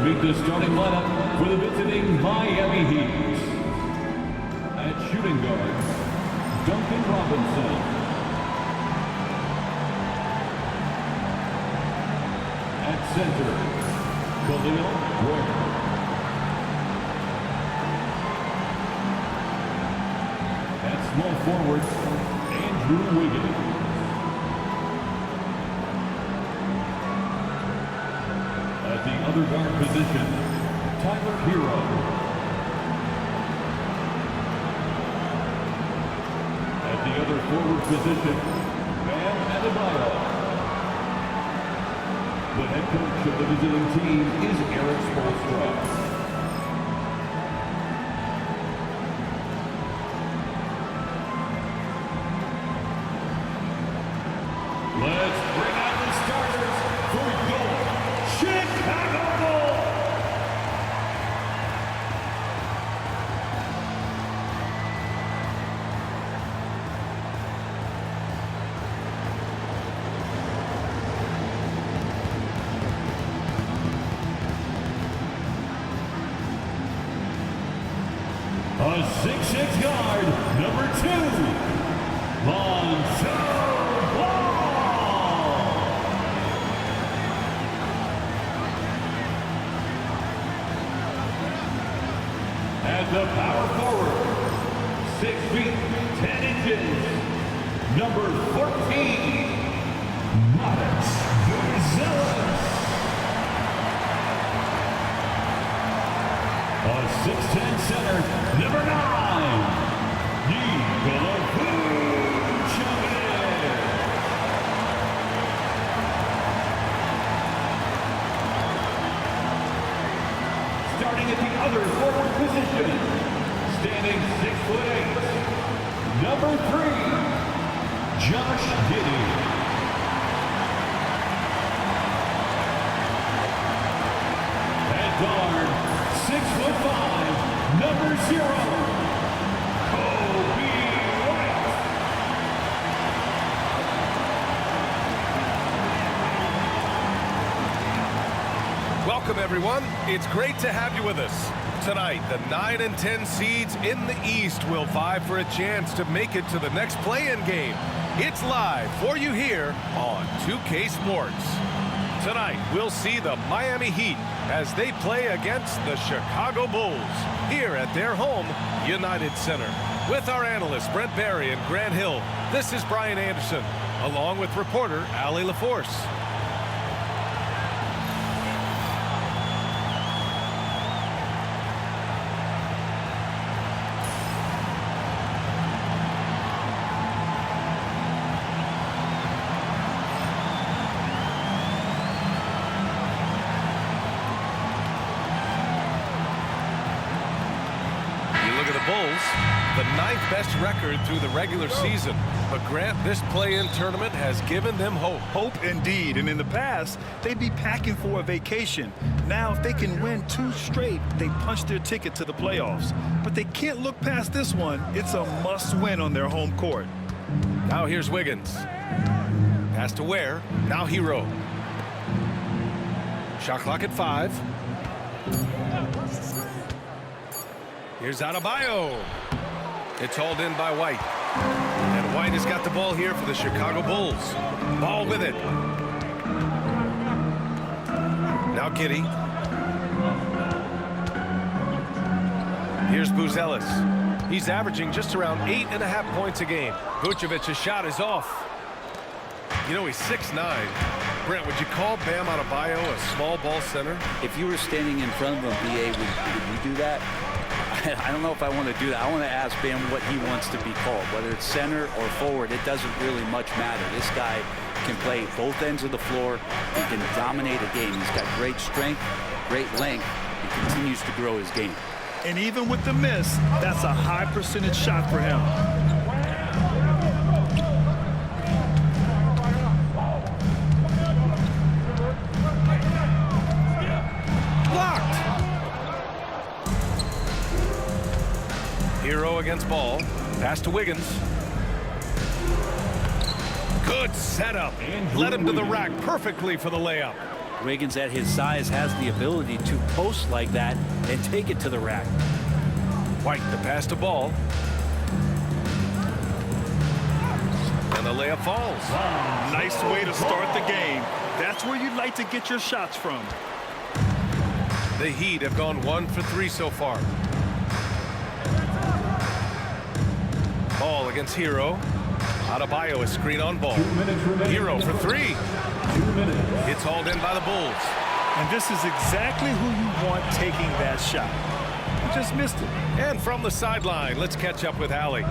meet the starting lineup for the visiting Miami Heat. At shooting guard, Duncan Robinson. At center, Khalil Ware. At small forward, Andrew Wiggins. At the other guard position, Tyler Hero. At the other forward position, Bam Adebayo. The head coach of the visiting team is Erik Spoelstra. Let's bring out the starters for your Chicago Bulls. A 6'6" guard, number 2, Lonzo Ball. At the power forward, 6 feet 10 inches, number 14, Matas Buzelis. A 6'10" center, number 9, Nikola Vucevic. Starting at the other forward position, standing 6'8", number 3, Josh Giddey. At guard, 6'5", number 0, Kobe White. Welcome, everyone. It's great to have you with us. Tonight, the 9 and 10 seeds in the East will vie for a chance to make it to the next play-in game. It's live for you here on 2K Sports. Tonight, we'll see the Miami Heat as they play against the Chicago Bulls here at their home, United Center. With our analysts, Brent Barry and Grant Hill, this is Brian Anderson, along with reporter Allie LaForce. Bulls, the 9th best record through the regular season. But Grant, this play-in tournament has given them hope. Hope indeed. And in the past, they'd be packing for a vacation. Now, if they can win 2 straight, they punch their ticket to the playoffs. But they can't look past this one. It's a must-win on their home court. Now here's Wiggins. Pass to Ware. Now Hero. Shot clock at 5. Here's Adebayo. It's hauled in by White. And White has got the ball here for the Chicago Bulls. Ball with it. Now Giddey. Here's Buzelis. He's averaging just around 8.5 points a game. Vucevic's shot is off. You know, he's 6'9". Brent, would you call Bam Adebayo a small ball center? If you were standing in front of him, BA, would you do that? I don't know if I want to do that. I want to ask Bam what he wants to be called. Whether it's center or forward, it doesn't really much matter. This guy can play both ends of the floor. He can dominate a game. He's got great strength, great length. He continues to grow his game. And even with the miss, that's a high percentage shot for him. Blocked. Hero against Ball. Pass to Wiggins. Good setup. Led him to the rack perfectly for the layup. Wiggins at his size has the ability to post like that and take it to the rack. White, the pass to Ball. And the layup falls. Nice way to start the game. That's where you'd like to get your shots from. The Heat have gone 1 for 3 so far. Ball against Hero. Adebayo, a screen on Ball. 2 minutes remaining. Hero for 3. 2 minutes. It's hauled in by the Bulls. And this is exactly who you want taking that shot. You just missed it. And from the sideline, let's catch up with Allie.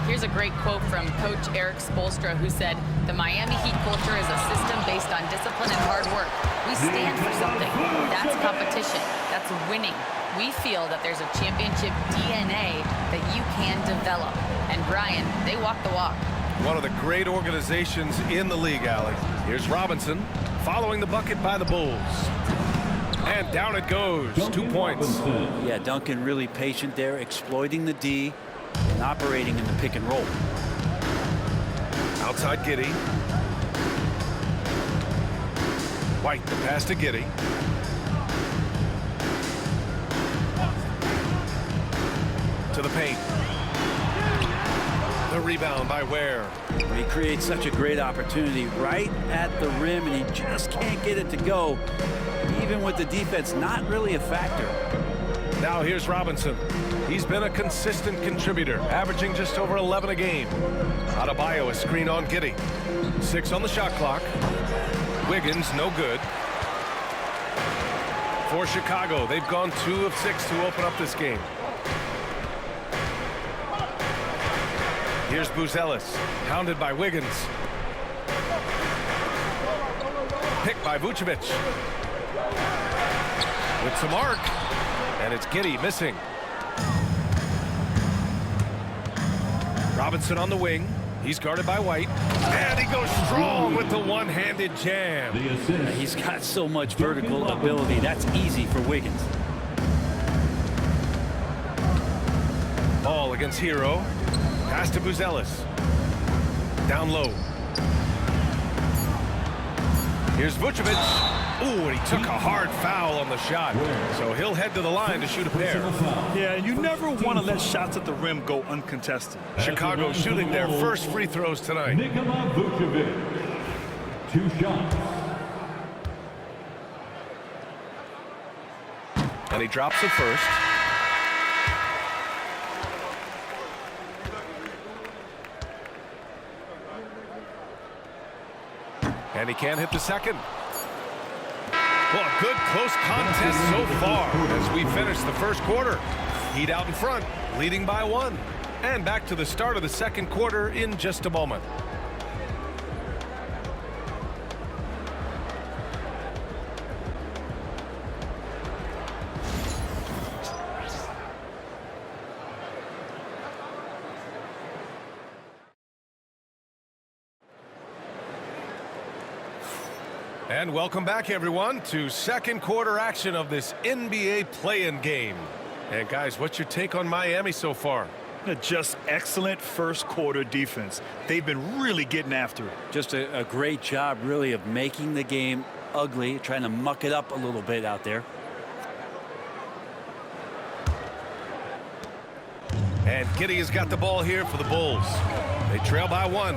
Here's a great quote from Coach Eric Spoelstra, who said, "The Miami Heat culture is a system based on discipline and hard work. We stand for something. That's competition. That's winning. We feel that there's a championship DNA that you can develop." And Brian, they walk the walk. One of the great organizations in the league, Allie. Here's Robinson following the bucket by the Bulls. And down it goes. 2 Duncan points. Robinson. Yeah, Duncan really patient there, exploiting the D and operating in the pick and roll. Outside Giddey. White, the pass to Giddey. To the paint. The rebound by Ware. He creates such a great opportunity right at the rim, and he just can't get it to go. Even with the defense not really a factor. Now here's Robinson. He's been a consistent contributor, averaging just over 11 a game. Adebayo, a screen on Giddey. 6 on the shot clock. Wiggins, no good. For Chicago, they've gone 2 of 6 to open up this game. Here's Buzelis, hounded by Wiggins. Picked by Vucevic. With some arc, and it's Giddey missing. Robinson on the wing. He's guarded by White. And he goes strong with the one-handed jam. The assist. He's got so much vertical ability. That's easy for Wiggins. Ball against Hero. Pass to Buzelis. Down low. Here's Vucevic. Ooh, and he took a hard foul on the shot. So he'll head to the line to shoot a pair. Yeah, you never want to let shots at the rim go uncontested. Chicago shooting their first free throws tonight. Nikola Vucevic. 2 shots. And he drops it first. And he can't hit the second. Well, a good close contest so far as we finish the first quarter. Heat out in front, leading by 1. And back to the start of the second quarter in just a moment. And welcome back, everyone, to second quarter action of this NBA play-in game. And guys, what's your take on Miami so far? Just excellent first quarter defense. They've been really getting after it. Just a great job, really, of making the game ugly, trying to muck it up a little bit out there. And Giddey has got the ball here for the Bulls. They trail by 1.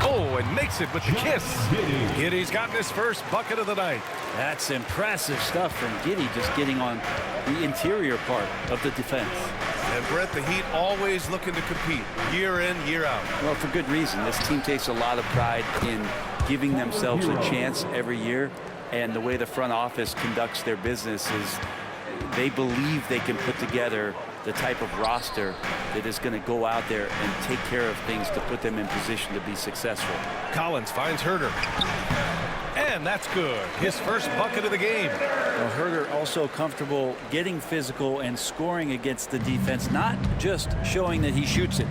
Oh, and makes it with the kiss. Giddey's gotten his first bucket of the night. That's impressive stuff from Giddey, just getting on the interior part of the defense. And Brett, the Heat always looking to compete year in, year out. Well, for good reason. This team takes a lot of pride in giving themselves a chance every year. And the way the front office conducts their business is they believe they can put together the type of roster that is going to go out there and take care of things to put them in position to be successful. Collins finds Herter. And that's good. His first bucket of the game. Well, Herter also comfortable getting physical and scoring against the defense, not just showing that he shoots it.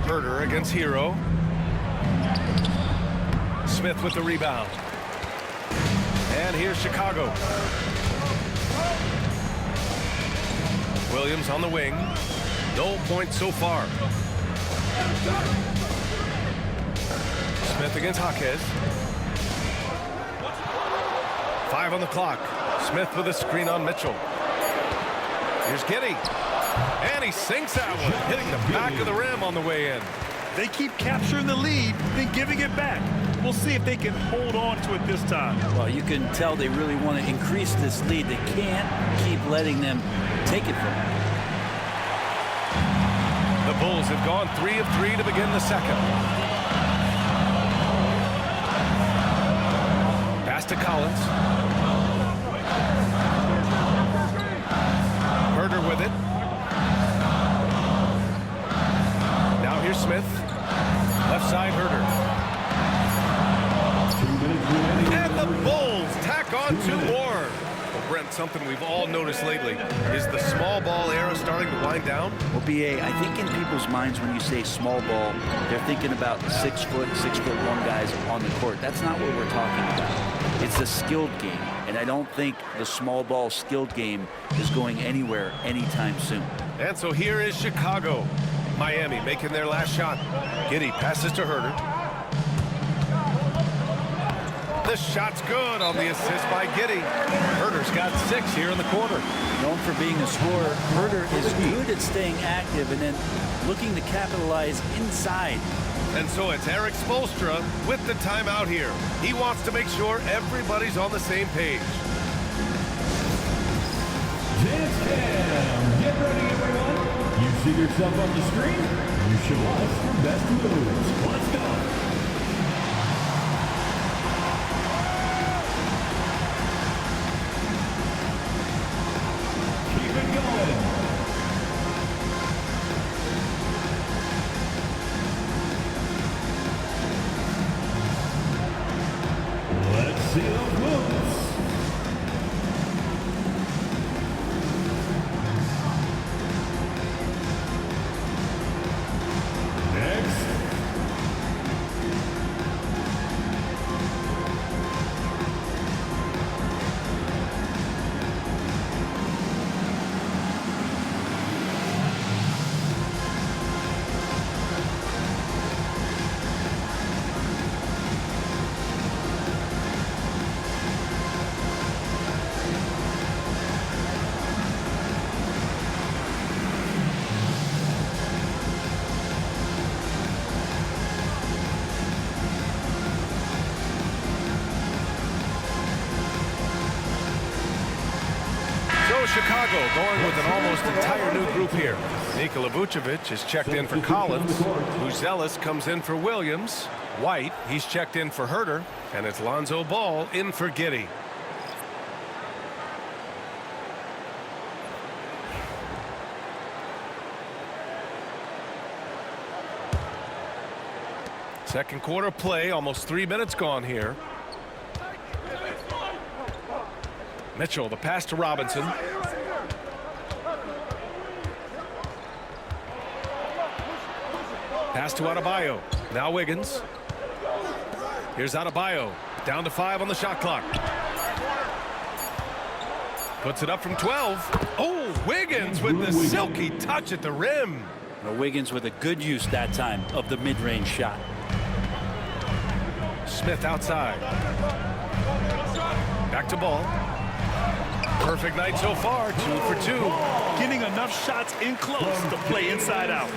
Herter against Hero. Smith with the rebound. And here's Chicago. Williams on the wing. No points so far. Smith against Jaquez. 5 on the clock. Smith with a screen on Mitchell. Here's Giddey. And he sinks that one, hitting the back of the rim on the way in. They keep capturing the lead, then giving it back. We'll see if they can hold on to it this time. Well, you can tell they really want to increase this lead. They can't keep letting them take it from them. The Bulls have gone 3 of 3 to begin the second. Pass to Collins. Herder with it. Now here's Smith. Left side, Herder. 2 minutes remaining. And the Bulls tack on 2 more. Well, Brent, something we've all noticed lately is the small ball era starting to wind down. Well, BA, I think in people's minds when you say small ball, they're thinking about 6 foot, 6'1" guys on the court. That's not what we're talking about. It's a skilled game, and I don't think the small ball skilled game is going anywhere anytime soon. And so here is Chicago. Miami making their last shot. Giddey passes to Herder. The shot's good on the assist by Giddey. Herder's got 6 here in the quarter. Known for being a scorer, Herder is good at staying active and then looking to capitalize inside. And so it's Erik Spoelstra with the timeout here. He wants to make sure everybody's on the same page. Dance Cam. Get ready, everyone. You see yourself on the screen? You show us your best moves. Let's go. Keep it going. Let's see those moves. Next. Chicago going with an almost entire new group here. Nikola Vucevic is checked in for Collins. Buzelis comes in for Williams. White, he's checked in for Herder. And it's Lonzo Ball in for Giddey. Second quarter play, almost 3 minutes gone here. Mitchell, the pass to Robinson. Pass to Adebayo. Now Wiggins. Here's Adebayo. Down to 5 on the shot clock. Puts it up from 12. Oh, Wiggins with the silky touch at the rim. Well, Wiggins with a good use that time of the mid-range shot. Smith outside. Back to Ball. Perfect night so far, 2 for 2. Getting enough shots in close to play inside out.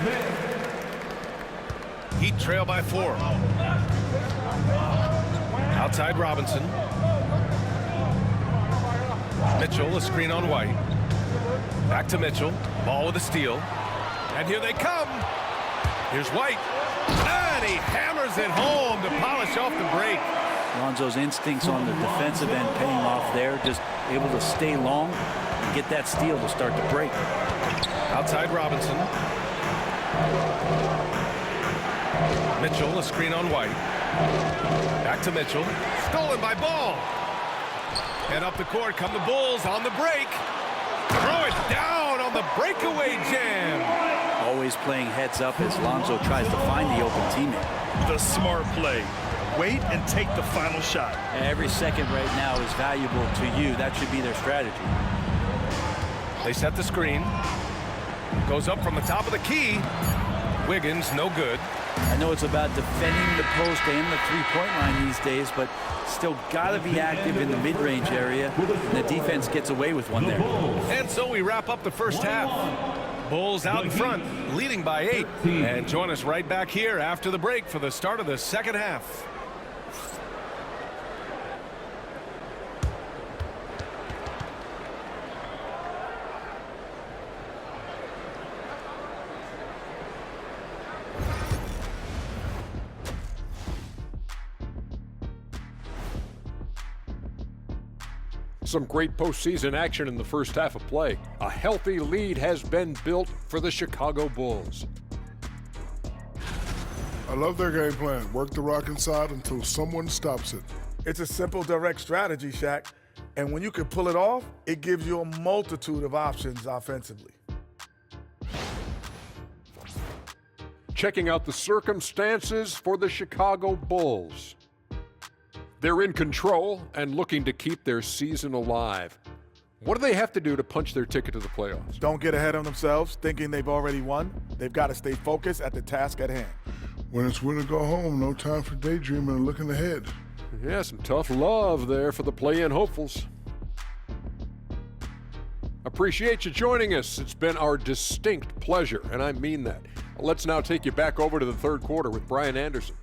Heat trail by 4. Outside Robinson. Mitchell, a screen on White. Back to Mitchell. Ball with a steal. And here they come. Here's White. And he hammers it home to polish off the break. Lonzo's instincts on the defensive end paying off there. Just able to stay long and get that steal to start the break. Outside Robinson. Mitchell, a screen on White. Back to Mitchell. Stolen by Ball. And up the court come the Bulls on the break. Throw it down on the breakaway jam. Always playing heads up as Lonzo tries to find the open teammate. The smart play. Wait and take the final shot. Every second right now is valuable to you. That should be their strategy. They set the screen. Goes up from the top of the key. Wiggins, no good. I know it's about defending the post and the three-point line these days, but still got to be active in the mid-range area. And the defense gets away with one there. And so we wrap up the first half. Bulls out in front, leading by 8. And join us right back here after the break for the start of the second half. Some great postseason action in the first half of play. A healthy lead has been built for the Chicago Bulls. I love their game plan. Work the rock inside until someone stops it. It's a simple, direct strategy, Shaq. And when you can pull it off, it gives you a multitude of options offensively. Checking out the circumstances for the Chicago Bulls. They're in control and looking to keep their season alive. What do they have to do to punch their ticket to the playoffs? Don't get ahead of themselves thinking they've already won. They've got to stay focused at the task at hand. When it's win or go home, no time for daydreaming and looking ahead. Yeah, some tough love there for the play-in hopefuls. Appreciate you joining us. It's been our distinct pleasure, and I mean that. Let's now take you back over to the third quarter with Brian Anderson.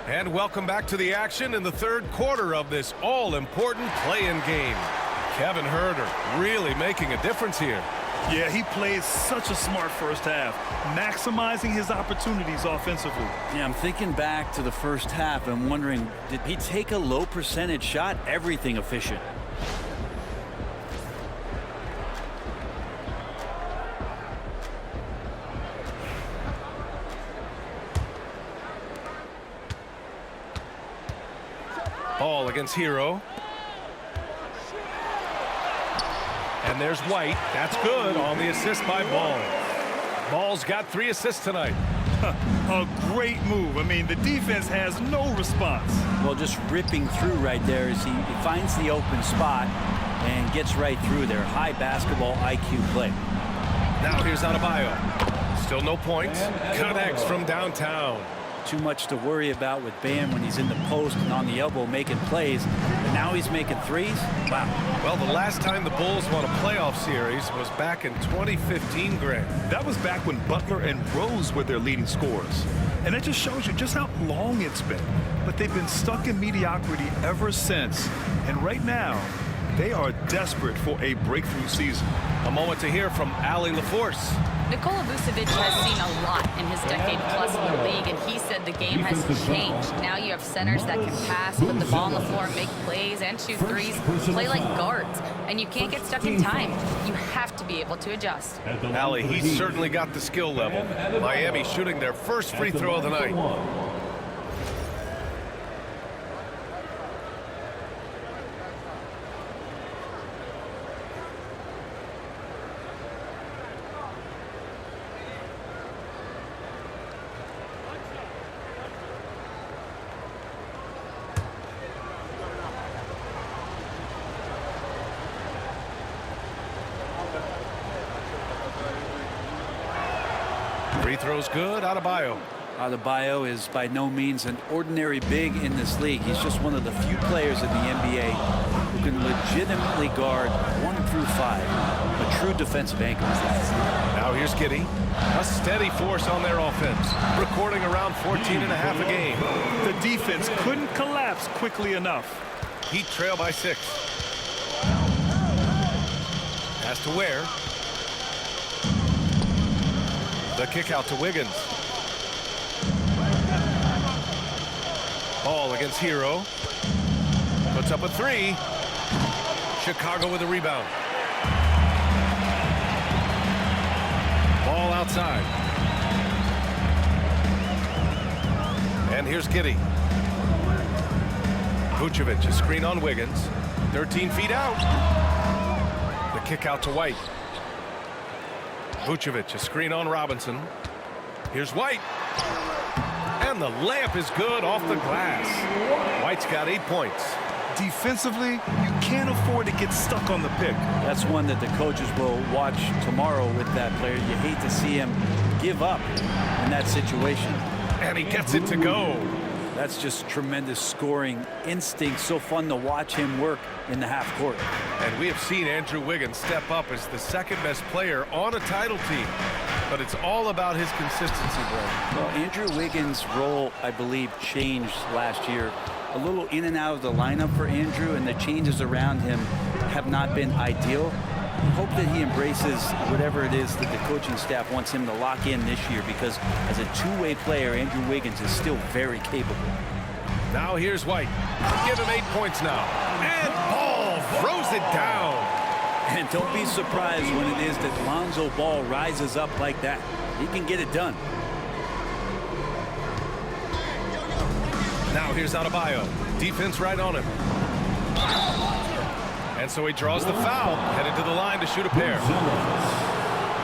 And welcome back to the action in the third quarter of this all-important play-in game. Kevin Huerter really making a difference here. Yeah, he played such a smart first half, maximizing his opportunities offensively. Yeah, I'm thinking back to the first half and wondering, did he take a low percentage shot? Everything efficient. Ball against Hero. And there's White. That's good on the assist by Ball. Ball's got 3 assists tonight. A great move. I mean, the defense has no response. Well, just ripping through right there as he finds the open spot and gets right through there. High basketball IQ play. Now here's Adebayo. Still no points. Connects from downtown. Too much to worry about with Bam when he's in the post and on the elbow making plays. But now he's making threes. Wow. Well, the last time the Bulls won a playoff series was back in 2015, Greg. That was back when Butler and Rose were their leading scorers. And it just shows you just how long it's been. But they've been stuck in mediocrity ever since. And right now, they are desperate for a breakthrough season. A moment to hear from Allie LaForce. Nikola Vucevic has seen a lot in his decade plus in the league, and he said the game has changed. Now you have centers that can pass, put the ball on the floor, make plays, and shoot threes, play like guards. And you can't get stuck in time. You have to be able to adjust. Allie, he's certainly got the skill level. Miami shooting their first free throw of the night. Free throw's good. Adebayo. Adebayo is by no means an ordinary big in this league. He's just one of the few players in the NBA who can legitimately guard 1 through 5. A true defensive anchor. Now here's Giddey. A steady force on their offense. Recording around 14.5 a game. The defense couldn't collapse quickly enough. Heat trail by 6. Pass to Ware. The kick out to Wiggins. Ball against Hero. Puts up a 3. Chicago with a rebound. Ball outside. And here's Giddey. Vucevic, a screen on Wiggins. 13 feet out. The kick out to White. Vucevic, a screen on Robinson. Here's White. And the layup is good off the glass. White's got 8 points. Defensively, you can't afford to get stuck on the pick. That's one that the coaches will watch tomorrow with that player. You hate to see him give up in that situation. And he gets it to go. That's just tremendous scoring instinct. So fun to watch him work in the half court. And we have seen Andrew Wiggins step up as the second best player on a title team. But it's all about his consistency, Brad. Well, Andrew Wiggins' role, I believe, changed last year. A little in and out of the lineup for Andrew, and the changes around him have not been ideal. I hope that he embraces whatever it is that the coaching staff wants him to lock in this year, because as a two-way player, Andrew Wiggins is still very capable. Now here's White. Give him 8 points now. And Ball throws it down. And don't be surprised when it is that Lonzo Ball rises up like that. He can get it done. Now here's Adebayo. Defense right on him. And so he draws the foul, headed to the line to shoot a pair.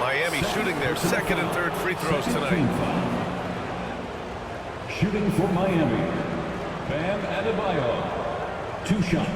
Miami shooting their second and third free throws tonight. Shooting for Miami, Bam Adebayo. 2 shots.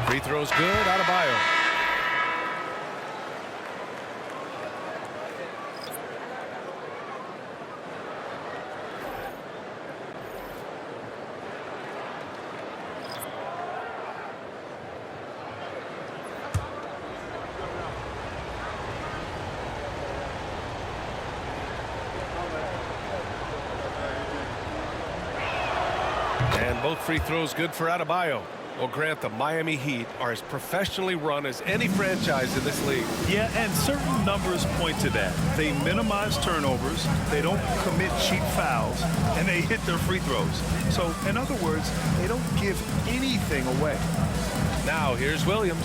Free throws good, Adebayo. And both free throws good for Adebayo. Well, Grant, the Miami Heat are as professionally run as any franchise in this league. Yeah, and certain numbers point to that. They minimize turnovers, they don't commit cheap fouls, and they hit their free throws. So, in other words, they don't give anything away. Now, here's Williams.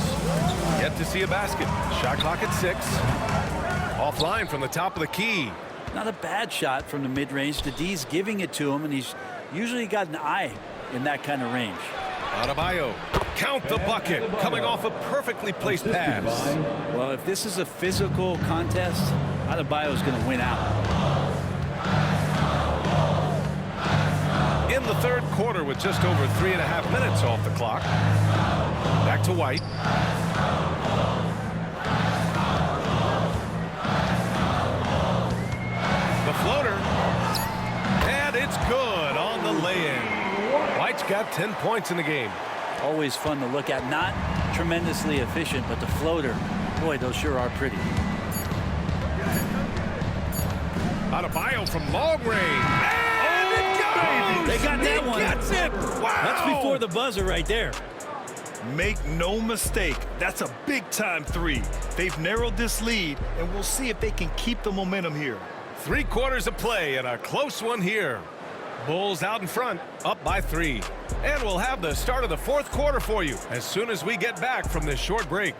Yet to see a basket. Shot clock at 6. Offline from the top of the key. Not a bad shot from the mid-range. The D's giving it to him, and he's usually got an eye in that kind of range. Adebayo, count the bucket, coming off a perfectly placed pass. Well, if this is a physical contest, Adebayo's going to win out. In the third quarter with just over 3.5 minutes off the clock. Back to White. The floater. And it's good on the lay-in. White's got 10 points in the game. Always fun to look at. Not tremendously efficient, but the floater, boy, those sure are pretty. Adebayo from long range. And it goes! They got that one. Gets it! Wow! That's before the buzzer right there. Make no mistake, that's a big-time three. They've narrowed this lead, and we'll see if they can keep the momentum here. 3 quarters of play and a close one here. Bulls out in front, up by 3. And we'll have the start of the fourth quarter for you as soon as we get back from this short break.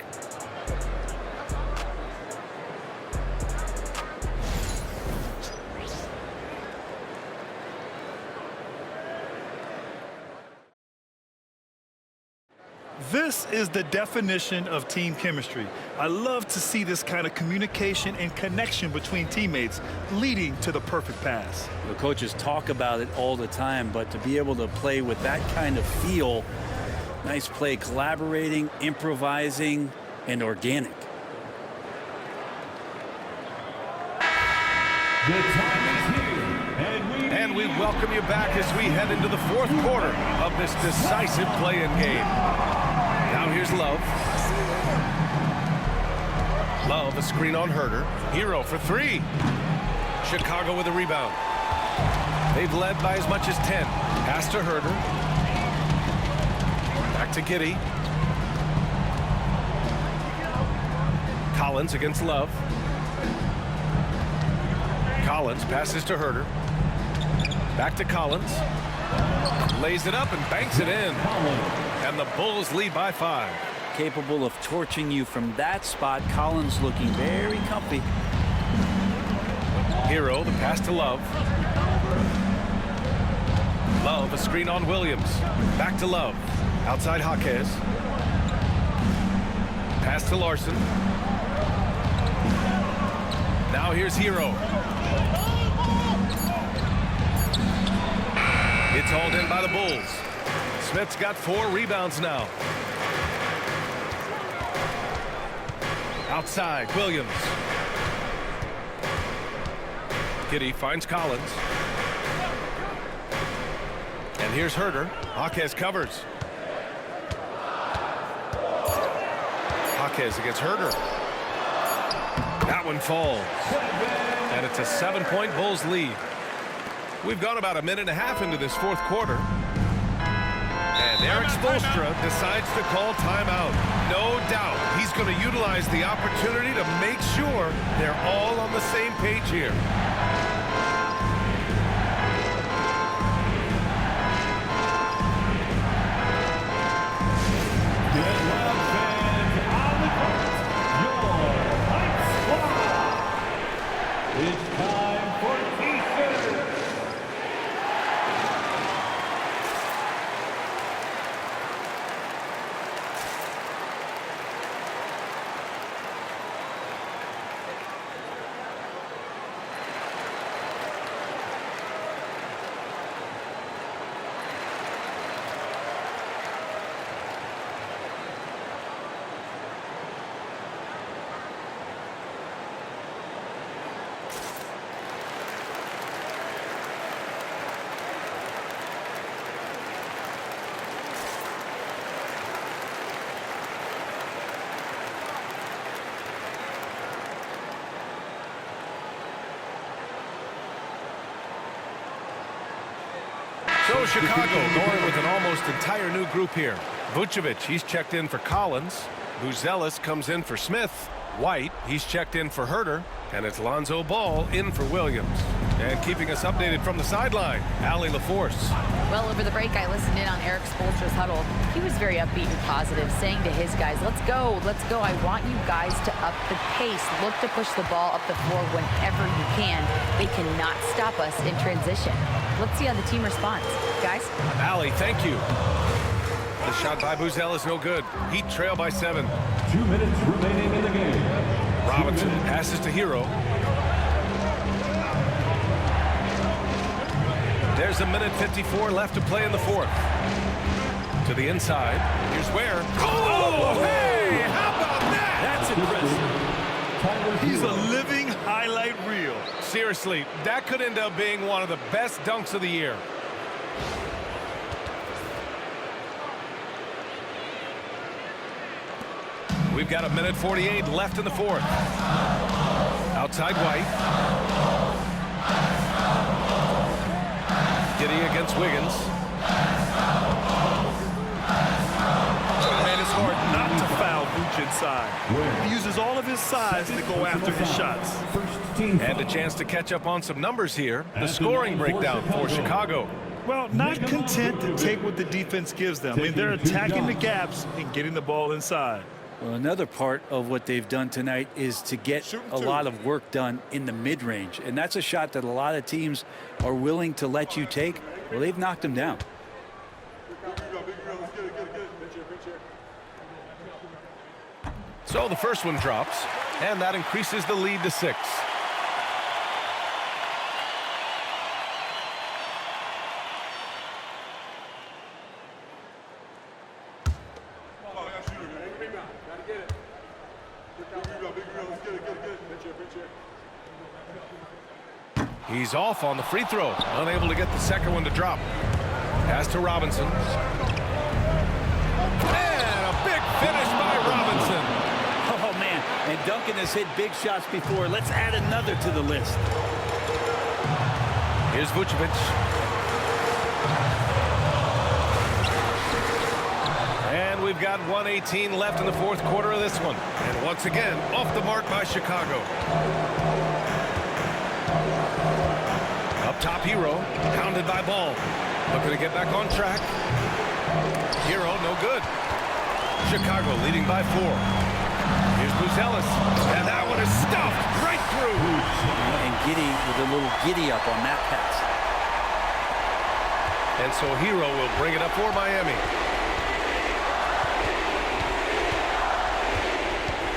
This is the definition of team chemistry. I love to see this kind of communication and connection between teammates leading to the perfect pass. The coaches talk about it all the time, but to be able to play with that kind of feel, nice play, collaborating, improvising, and organic. The time is here, And we welcome you back as we head into the fourth quarter of this decisive play-in game. Now here's Love. Love, a screen on Herter. Hero for 3. Chicago with a rebound. They've led by as much as 10. Pass to Herter. Back to Giddey. Collins against Love. Collins passes to Herter. Back to Collins. Lays it up and banks it in. And the Bulls lead by 5. capable of torching you from that spot. Collins looking very comfy. Hero, the pass to Love. Love, a screen on Williams. Back to Love. Outside Jaquez. Pass to Larson. Now here's Hero. It's hauled in by the Bulls. Smith's got 4 rebounds now. Outside, Williams. Kitty finds Collins. And here's Herter. Jaquez covers. Jaquez against Herter. That one falls. And it's a 7-point Bulls lead. We've gone about a minute and a half into this fourth quarter. And Erik Spoelstra decides to call timeout. No doubt he's going to utilize the opportunity to make sure they're all on the same page here. Get loud, fans, on the court, your Heights Squad. It's time for T-shirts. So Chicago going with an almost entire new group here. Vucevic, he's checked in for Collins. Buzelis comes in for Smith. White, he's checked in for Herter. And it's Lonzo Ball in for Williams. And keeping us updated from the sideline, Allie LaForce. Well, over the break, I listened in on Erik Spoelstra's huddle. He was very upbeat and positive, saying to his guys, let's go, let's go. I want you guys to up the pace. Look to push the ball up the floor whenever you can. They cannot stop us in transition. Let's see how the team responds. Guys? Allie, thank you. The shot by Buzelis no good. Heat trail by 7. 2 minutes remaining in the game. Robinson passes to Hero. There's a minute 54 left to play in the fourth. To the inside. Here's Ware. Oh, hey! How about that? That's impressive. He's a living highlight reel. Seriously, that could end up being one of the best dunks of the year. We've got a minute 48 left in the fourth. Outside White. Giddy against Wiggins. And it's hard not to foul Vooch inside. He uses all of his size to go after his shots. And a chance to catch up on some numbers here. The scoring breakdown for Chicago. Well, not content to take what the defense gives them. I mean, they're attacking the gaps and getting the ball inside. Well, another part of what they've done tonight is to get a lot of work done in the mid-range. And that's a shot that a lot of teams are willing to let you take. Well, they've knocked them down. So the first one drops, and that increases the lead to 6. He's off on the free throw, unable to get the second one to drop. Pass to Robinson. And a big finish by Robinson. Oh, man. And Duncan has hit big shots before. Let's add another to the list. Here's Vucevic. And we've got 1:18 left in the fourth quarter of this one. And once again, off the mark by Chicago. Up top, Hero, pounded by Ball. Looking to get back on track. Hero, no good. Chicago leading by 4. Here's Buzelis, and that one is stuffed right through. And Giddey with a little giddy up on that pass. And so Hero will bring it up for Miami.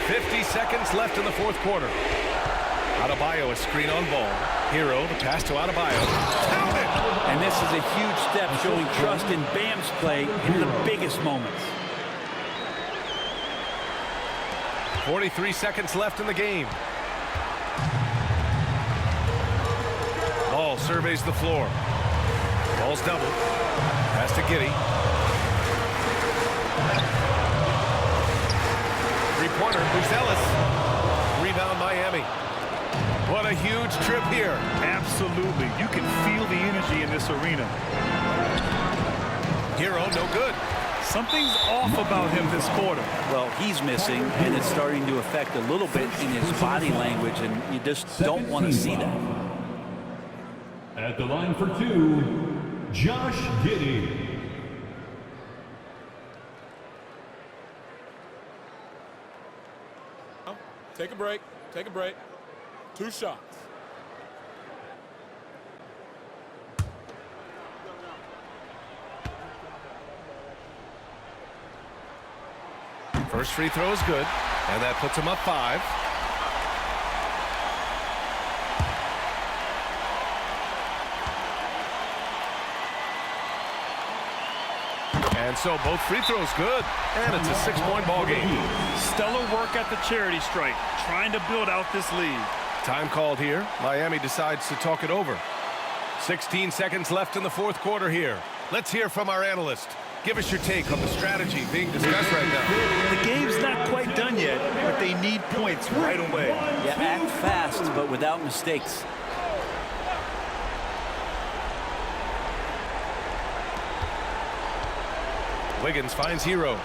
50 seconds left in the fourth quarter. Adebayo, a screen on ball. Hero, the pass to Adebayo. Count it! And this is a huge step showing trust in Bam's play in the biggest moments. 43 seconds left in the game. Ball surveys the floor. Ball's doubled. Pass to Giddey. Three-pointer, Buzelis. Rebound Miami. What a huge trip here. Absolutely. You can feel the energy in this arena. Hero, no good. Something's off about him this quarter. Well, he's missing, and it's starting to affect a little bit in his body language, and you just don't want to see that. At the line for 2, Josh Giddey. Take a break. Take a break. 2 shots. First free throw is good, and that puts him up 5. And so both free throws good, and it's a 6-point ball game. Stellar work at the charity stripe, trying to build out this lead. Time called here. Miami decides to talk it over. 16 seconds left in the fourth quarter here. Let's hear from our analyst. Give us your take on the strategy being discussed right now. The game's not quite done yet, but they need points right away. Yeah, act fast, but without mistakes. Wiggins finds Hero.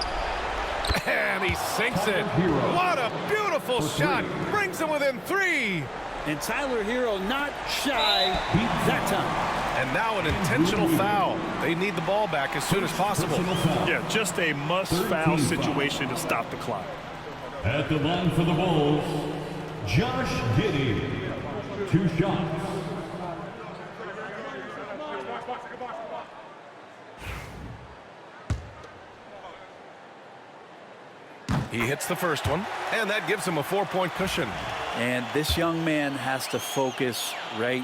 And he sinks it. What a beautiful shot. Brings him within 3. And Tyler Hero not shy that time. And now an intentional foul. They need the ball back as soon as possible. Yeah, just a must-foul situation to stop the clock. At the line for the Bulls, Josh Giddey. 2 shots. He hits the first one, and that gives him a 4-point cushion. And this young man has to focus right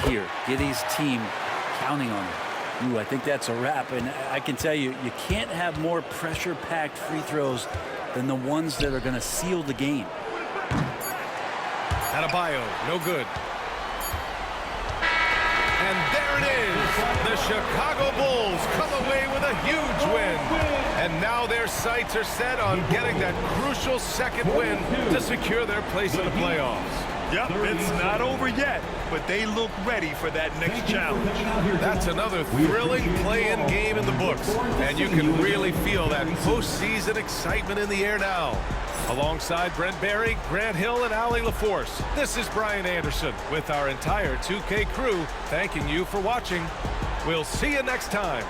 here. Giddey's team counting on him. Ooh, I think that's a wrap. And I can tell you, you can't have more pressure-packed free throws than the ones that are going to seal the game. Adebayo, no good. And there it is. The Chicago Bulls come away with a huge win. And now their sights are set on getting that crucial second win to secure their place in the playoffs. Yep, it's not over yet, but they look ready for that next challenge. That's another thrilling play-in game in the books, and you can really feel that postseason excitement in the air now. Alongside Brent Barry, Grant Hill, and Allie LaForce, this is Brian Anderson with our entire 2K crew thanking you for watching. We'll see you next time.